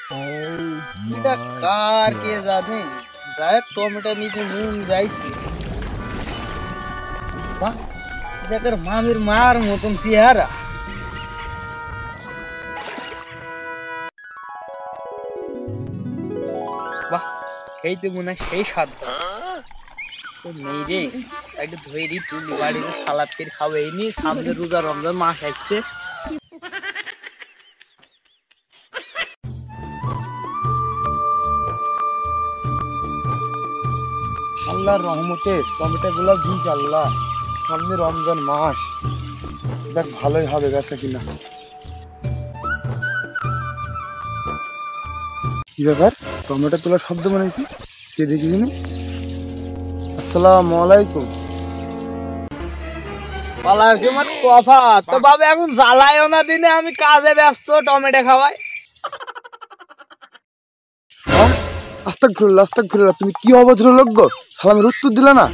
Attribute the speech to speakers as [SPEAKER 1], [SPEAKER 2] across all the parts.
[SPEAKER 1] এটা কার কে জানে, যাই টমেটো নিতে মন যাইছে। বাহ, যাকের মামির মার মতন চেহারা। বাহ, খেইতে মনে হয় সেই স্বাদ নেই রে। একটু ধৈরি তুলি বাড়িতে সালাদ করে খাবো, এই নিয়ে সামনে রোজা রমজান মাস আসছে।
[SPEAKER 2] আল্লাহর রহমতে টমেটো গুলো বীজ আল্লাহ, সামনে রমজান মাস, দেখ ভালোই হবে বেচা কিনা। কি ব্যাপার, টমেটো তোলার শব্দ বানাইছি, কে দেখি কিনে? আসসালামু আলাইকুম।
[SPEAKER 1] তো বাবা এখন জ্বালায়ও না দিনে, আমি কাজে ব্যস্ত, টমেটো খাওয়াই।
[SPEAKER 2] আস্তাগফিরুল্লাহ আস্তাগফিরুল্লাহ, তুমি কি অভদ্র লোক গো, সালামের উত্তর দিলে না।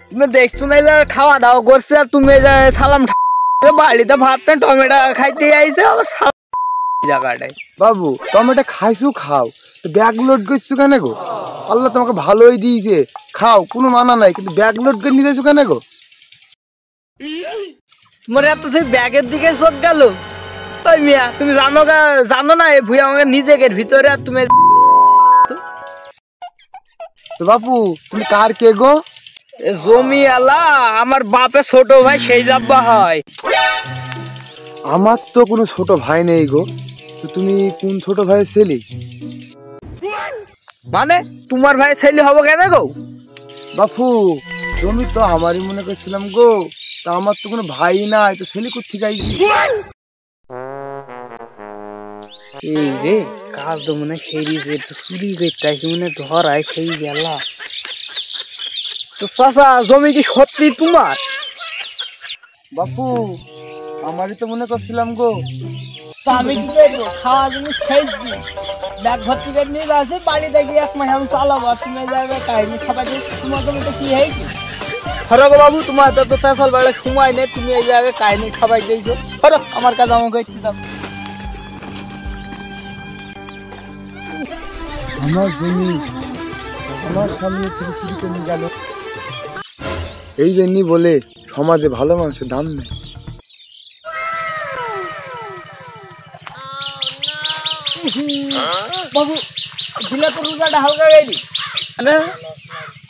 [SPEAKER 1] তুমি দেখছো না যে খাওয়া দাওয়া করছে, আর তুমি যে সালাম বাড়িতে ভাত টমেটো খাইতে আইছে আবার জায়গাটায়।
[SPEAKER 2] বাবু টমেটো খাইছো খাও, ব্যাগ লোড করছো কেন গো? আল্লাহ তোমাকে ভালোই দিয়েছে, খাও, কোনো মানা নাই, কিন্তু ব্যাগ লোড করে নিয়ে যাইছো কেন গো?
[SPEAKER 1] তোমার এত ব্যাগের দিকে চোখ গেল। তাই মিয়া তুমি জানো না এই ভুঁই আমাকে নিজেকে ভিতরে, আর তুমি
[SPEAKER 2] তো বাপু তুমি কার কে গো?
[SPEAKER 1] জমি আলা আমার বাপের ছোট ভাই, সেই যাব্বা হয়।
[SPEAKER 2] আমার তো কোনো ছোট ভাই নেই গো, তো তুমি কোন ছোট ভাইয়ের ছেলে?
[SPEAKER 1] মানে তোমার ভাই ছেলে হবো কেন গো?
[SPEAKER 2] বাপু জমি তো আমারই মনে করছিলাম গো, তা আমার তো কোনো ভাই নাই, তো ছেলে কোথেকে আইছি?
[SPEAKER 1] এই যে কাজ তো মনে সেই যে চুরি করতে মনে ধরায় সেই গেলা। তো চাচা জমি কি সত্যি তোমার?
[SPEAKER 2] বাপু আমারই তো মনে করছিলাম গো।
[SPEAKER 1] আমি কি করবো, খাওয়া জিনিস খেয়েছি, ব্যাগ ভর্তি করে নিয়ে যাচ্ছে, বাড়িতে গিয়ে 1 মাস আমি চালাবো, তুমি যাবে কাহিনী খাবার। তোমার জমি তো কি হয়েছে হরো গো বাবু, তোমার তো ফেসল বেড়ে সময় নেই, তুমি এই জায়গায় কাহিনী খাবার দিয়েছো। হরো আমার কাছে আমাকে
[SPEAKER 2] আমার জমি আমার সামনে থেকে চুরি করে নিয়ে গেল, এই জন্যই বলে সমাজে ভালো মানুষের দাম নেই।
[SPEAKER 1] বাবু দিলে তো রোজাটা হালকা গেলি।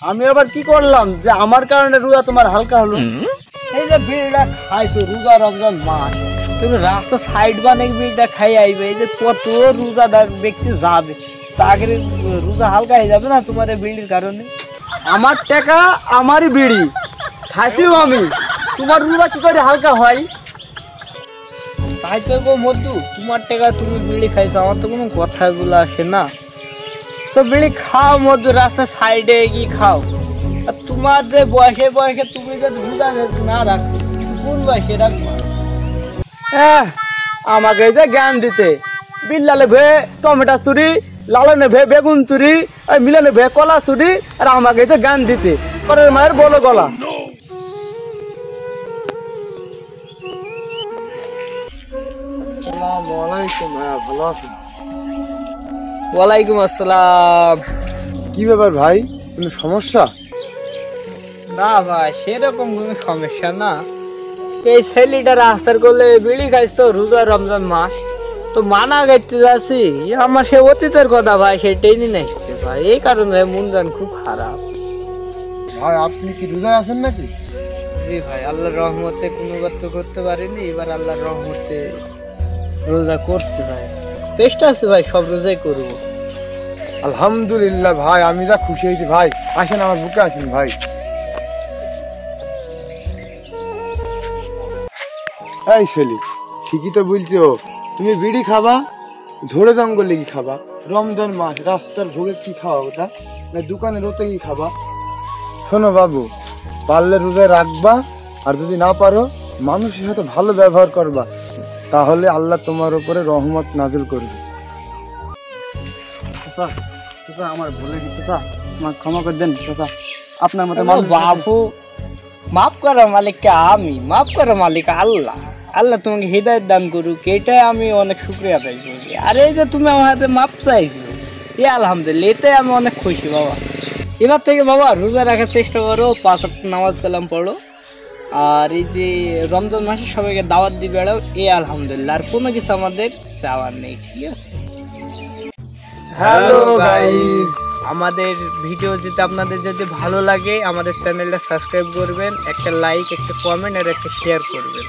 [SPEAKER 1] আমি আবার কি করলাম যে আমার কারণে রোজা তোমার হালকা হলো? এই যে বিড়িটা খাইছো রোজা রমজান মাস, তুমি রাস্তা সাইড বানে বিড়িটা খাই আইবে, এই যে কত রোজাদার ব্যক্তি যাবে, তাকে রোজা হালকা হয়ে যাবে না তোমার এই বিড়ির কারণে? আমার টাকা আমারই বিড়ি খাইছিও আমি, তোমার রোজা কি করে হালকা হয়? তাই তো গো মধু, তোমার টাকা তুমি বিড়ি খাইছো, আমার তো কোনো কথাগুলো আসে না। তো বিড়ি খাও মধু, রাস্তা সাইডে কি খাও। আর তোমার যে বয়সে বয়সে তুমি যে রোজা না রাখো, কোন বয়সে রাখবো? আমাকে যে জ্ঞান দিতে, বিল্লালে ভে টমেটো চুরি, লালনে ভে বেগুন চুরি, আর মিলানে ভে কলা চুরি, আর আমাকে যে জ্ঞান দিতে পরের মায়ের বলো গলা।
[SPEAKER 2] আসসালামু আলাইকুম, ভালো আছেন?
[SPEAKER 1] ওয়ালাইকুম আসসালাম।
[SPEAKER 2] কি ব্যাপার ভাই, কোনো সমস্যা?
[SPEAKER 1] না ভাই সেরকম কোনো সমস্যা না, এই ছেলেটা রাস্তার করলে বিড়ি খাইছ তো রোজা রমজান মাস, তো মানা করতে যাচ্ছি, আমার সে অতীতের কথা ভাই, সে টেনে নিচ্ছে ভাই, এই কারণে মন জান খুব খারাপ।
[SPEAKER 2] ভাই আপনি কি রোজা আছেন নাকি?
[SPEAKER 1] জি ভাই, আল্লাহর রহমতে কোনো গত করতে পারিনি, এবার আল্লাহর রহমতে রোজা করছি ভাই, চেষ্টা আছে ভাই সব রোজাই করবো।
[SPEAKER 2] আলহামদুলিল্লাহ ভাই, আমি যা খুশি হয়েছি ভাই, আসেন আমার বুকে আসেন ভাই। এই ছেলে ঠিকই তো বলছো, তুমি বিড়ি খাবা, ঝোড়ে জঙ্গলে কি খাবা, রমজান মাস রাস্তার ভোগে কি খাওয়া ওটা, না দোকানে রোতে কি খাবা? শোনো বাবু, পারলে রোজা রাখবা, আর যদি না পারো মানুষের সাথে ভালো ব্যবহার করবা, তাহলে আল্লাহ তোমার উপরে রহমত নাজিল করবে।
[SPEAKER 1] আমার ভুলে গেছে, আমার ক্ষমা করে দেন চাচা, আপনার মতো বাবু। মাফ করার মালিক কে আমি, মাফ করার মালিক আল্লাহ। আল্লাহ তোমাকে হৃদায়ত দান করুক, এটাই আমি অনেক শুকরিয়া আদায় করি। আর এই যে তুমি আমার হাতে মাপ চাইছো, এ আলহামদুলিল্লাহ, এটাই আমি অনেক খুশি বাবা। এবার থেকে বাবা রোজা রাখার চেষ্টা করো, 5 ওয়াক্ত নামাজ কালাম পড়ো, আর এই যে রমজান মাসে সবাইকে দাওয়াত দিয়ে বেড়াও, এ আলহামদুলিল্লাহ। আর কোনো কিছু আমাদের চাওয়ার নেই, ঠিক আছে?
[SPEAKER 2] হ্যালো গাইস,
[SPEAKER 1] আমাদের ভিডিও যদি আপনাদের যদি ভালো লাগে, আমাদের চ্যানেলটা সাবস্ক্রাইব করবেন, একটা লাইক, একটা কমেন্ট আর একটা শেয়ার করবেন।